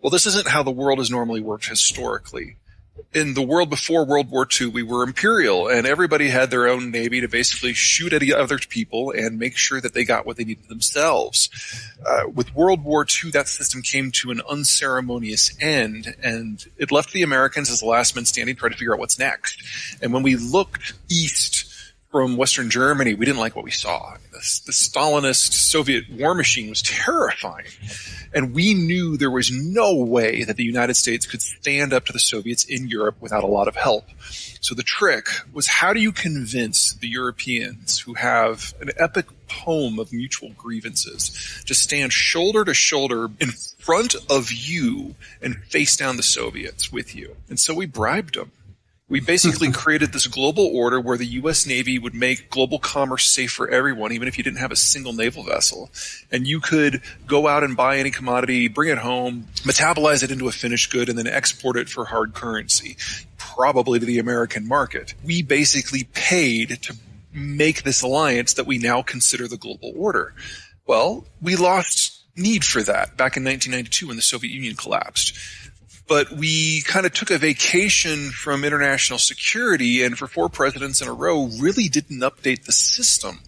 Well, this isn't how the world has normally worked historically. In the world before World War II, we were imperial, and everybody had their own navy to basically shoot at other people and make sure that they got what they needed themselves. With World War II, that system came to an unceremonious end, and it left the Americans as the last men standing trying to figure out what's next. And when we looked east from Western Germany, we didn't like what we saw. The Stalinist Soviet war machine was terrifying. And we knew there was no way that the United States could stand up to the Soviets in Europe without a lot of help. So the trick was, how do you convince the Europeans, who have an epic poem of mutual grievances, to stand shoulder to shoulder in front of you and face down the Soviets with you? And so we bribed them. We basically created this global order where the U.S. Navy would make global commerce safe for everyone, even if you didn't have a single naval vessel. And you could go out and buy any commodity, bring it home, metabolize it into a finished good, and then export it for hard currency, probably to the American market. We basically paid to make this alliance that we now consider the global order. Well, we lost need for that back in 1992 when the Soviet Union collapsed. But we kind of took a vacation from international security, and for 4 presidents in a row really didn't update the system.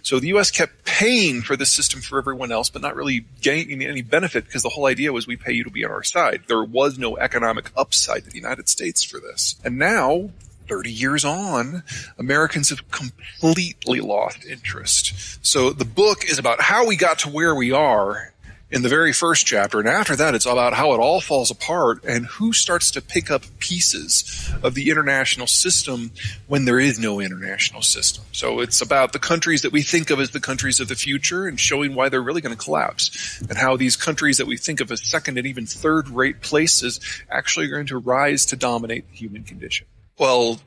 So the U.S. kept paying for the system for everyone else, but not really gaining any benefit, because the whole idea was we pay you to be on our side. There was no economic upside to the United States for this. And now, 30 years on, Americans have completely lost interest. So the book is about how we got to where we are in the very first chapter, and after that it's about how it all falls apart and who starts to pick up pieces of the international system when there is no international system. So it's about the countries that we think of as the countries of the future and showing why they're really going to collapse, and how these countries that we think of as second and even third-rate places actually are going to rise to dominate the human condition. Well,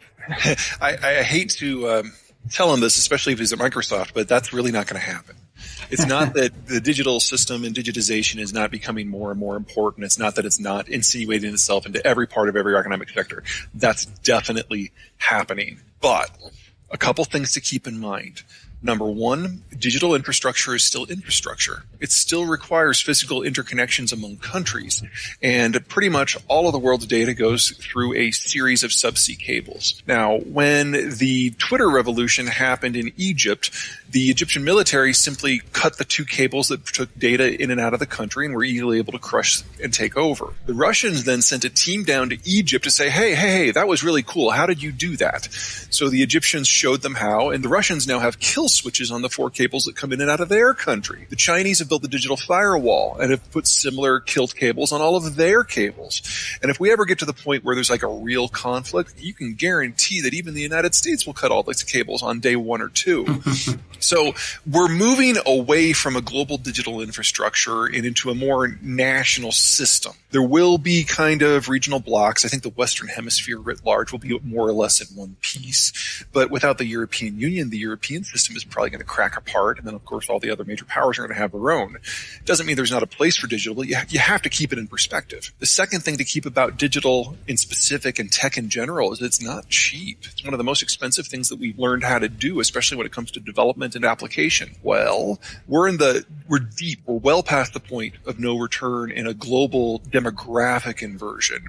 I hate to tell him this, especially if he's at Microsoft, but that's really not going to happen. It's not that the digital system and digitization is not becoming more and more important. It's not that it's not insinuating itself into every part of every economic sector. That's definitely happening. But a couple things to keep in mind. Number one, digital infrastructure is still infrastructure. It still requires physical interconnections among countries. And pretty much all of the world's data goes through a series of subsea cables. Now, when the Twitter revolution happened in Egypt, the Egyptian military simply cut the 2 cables that took data in and out of the country and were easily able to crush and take over. The Russians then sent a team down to Egypt to say, hey, that was really cool. How did you do that? So the Egyptians showed them how, and the Russians now have kill switches on the 4 cables that come in and out of their country. The Chinese have built the digital firewall and have put similar killed cables on all of their cables. And if we ever get to the point where there's like a real conflict, you can guarantee that even the United States will cut all these cables on day 1 or 2. So we're moving away from a global digital infrastructure and into a more national system. There will be kind of regional blocks. I think the Western Hemisphere writ large will be more or less in one piece. But without the European Union, the European system is probably going to crack apart. And then, of course, all the other major powers are going to have their own. It doesn't mean there's not a place for digital, but you have to keep it in perspective. The second thing to keep about digital in specific and tech in general is it's not cheap. It's one of the most expensive things that we've learned how to do, especially when it comes to development and application. Well, we're deep. We're well past the point of no return in a global demographic inversion.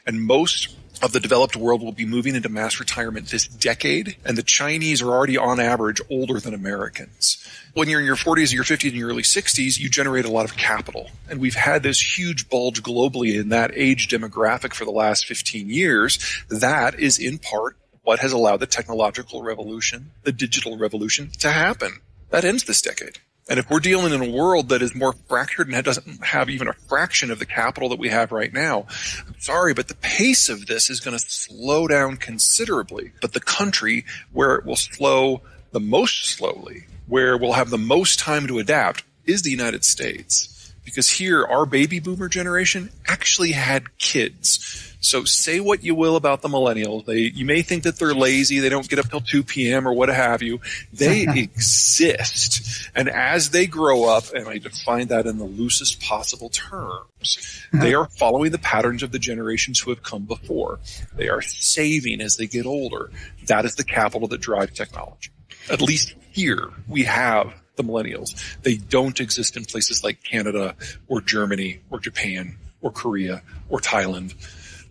And most of the developed world will be moving into mass retirement this decade, and the Chinese are already on average older than Americans. When you're in your 40s and your 50s and your early 60s, you generate a lot of capital. And we've had this huge bulge globally in that age demographic for the last 15 years. That is in part what has allowed the technological revolution, the digital revolution, to happen. That ends this decade. And if we're dealing in a world that is more fractured and doesn't have even a fraction of the capital that we have right now, I'm sorry, but the pace of this is going to slow down considerably. But the country where it will slow the most slowly, where we'll have the most time to adapt, is the United States. Because here, our baby boomer generation actually had kids. So say what you will about the millennials. You may think that they're lazy, they don't get up till 2 p.m. or what have you. They exist. And as they grow up, and I define that in the loosest possible terms, they are following the patterns of the generations who have come before. They are saving as they get older. That is the capital that drives technology. At least here we have the millennials. They don't exist in places like Canada or Germany or Japan or Korea or Thailand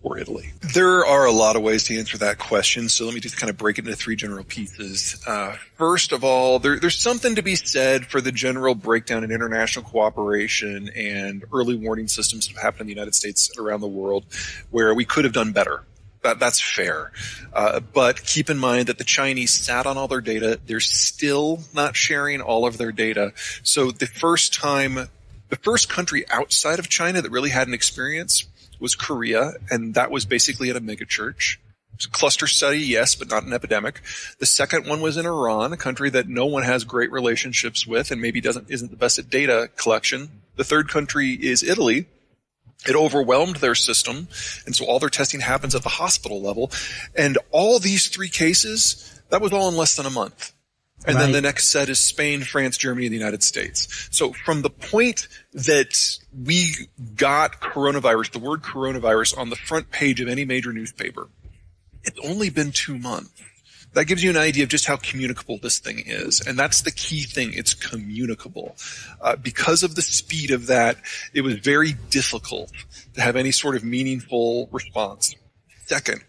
or Italy? There are a lot of ways to answer that question, so let me just kind of break it into three general pieces. First of all, there's something to be said for the general breakdown in international cooperation and early warning systems that have happened in the United States and around the world where we could have done better. That's fair. But keep in mind that the Chinese sat on all their data. They're still not sharing all of their data. So the first country outside of China that really had an experience was Korea, and that was basically at a megachurch. It was a cluster study, yes, but not an epidemic. The second one was in Iran, a country that no one has great relationships with and maybe isn't the best at data collection. The third country is Italy. It overwhelmed their system, and so all their testing happens at the hospital level. And all these three cases, that was all in less than a month. And then the next set is Spain, France, Germany, and the United States. So from the point that we got coronavirus, the word coronavirus, on the front page of any major newspaper, it's only been 2 months. That gives you an idea of just how communicable this thing is. And that's the key thing. It's communicable. Because of the speed of that, it was very difficult to have any sort of meaningful response. Second,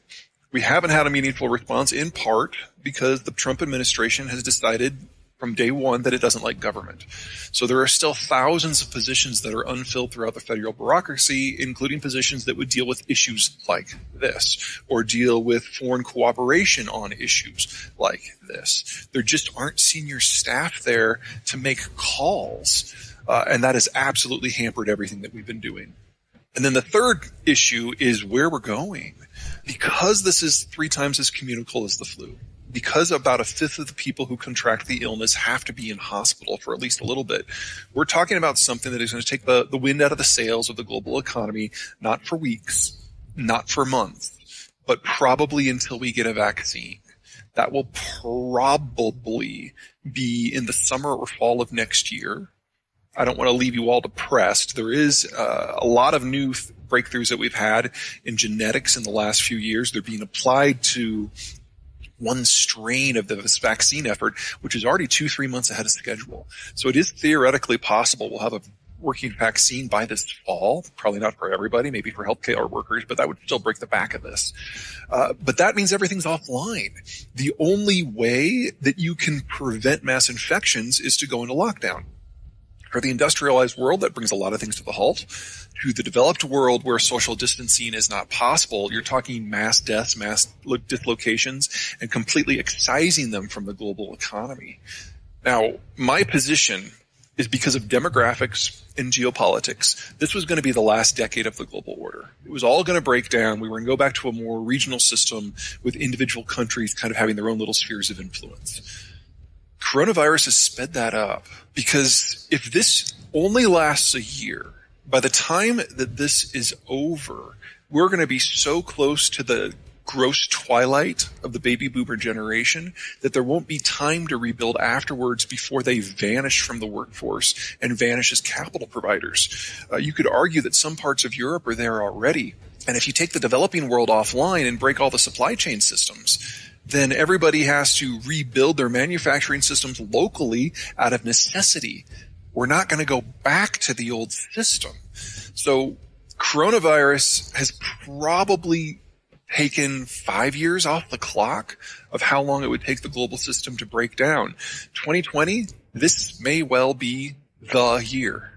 we haven't had a meaningful response in part because the Trump administration has decided from day one that it doesn't like government. So there are still thousands of positions that are unfilled throughout the federal bureaucracy, including positions that would deal with issues like this, or deal with foreign cooperation on issues like this. There just aren't senior staff there to make calls, and that has absolutely hampered everything that we've been doing. And then the third issue is where we're going. Because this is 3 times as communicable as the flu, because about 1/5 of the people who contract the illness have to be in hospital for at least a little bit, we're talking about something that is going to take the wind out of the sails of the global economy, not for weeks, not for months, but probably until we get a vaccine. That will probably be in the summer or fall of next year. I don't want to leave you all depressed. There is a lot of new breakthroughs that we've had in genetics in the last few years. They're being applied to one strain of this vaccine effort, which is already 2-3 months ahead of schedule. So it is theoretically possible we'll have a working vaccine by this fall. Probably not for everybody, maybe for healthcare workers, but that would still break the back of this. But that means everything's offline. The only way that you can prevent mass infections is to go into lockdown. For the industrialized world, that brings a lot of things to the halt. To the developed world where social distancing is not possible, you're talking mass deaths, mass dislocations, and completely excising them from the global economy. Now, my position is because of demographics and geopolitics, this was going to be the last decade of the global order. It was all going to break down. We were going to go back to a more regional system with individual countries kind of having their own little spheres of influence. Coronavirus has sped that up because if this only lasts a year, by the time that this is over, we're going to be so close to the gross twilight of the baby boomer generation that there won't be time to rebuild afterwards before they vanish from the workforce and vanish as capital providers. You could argue that some parts of Europe are there already. And if you take the developing world offline and break all the supply chain systems, then everybody has to rebuild their manufacturing systems locally out of necessity. We're not going to go back to the old system. So coronavirus has probably taken 5 years off the clock of how long it would take the global system to break down. 2020, this may well be the year.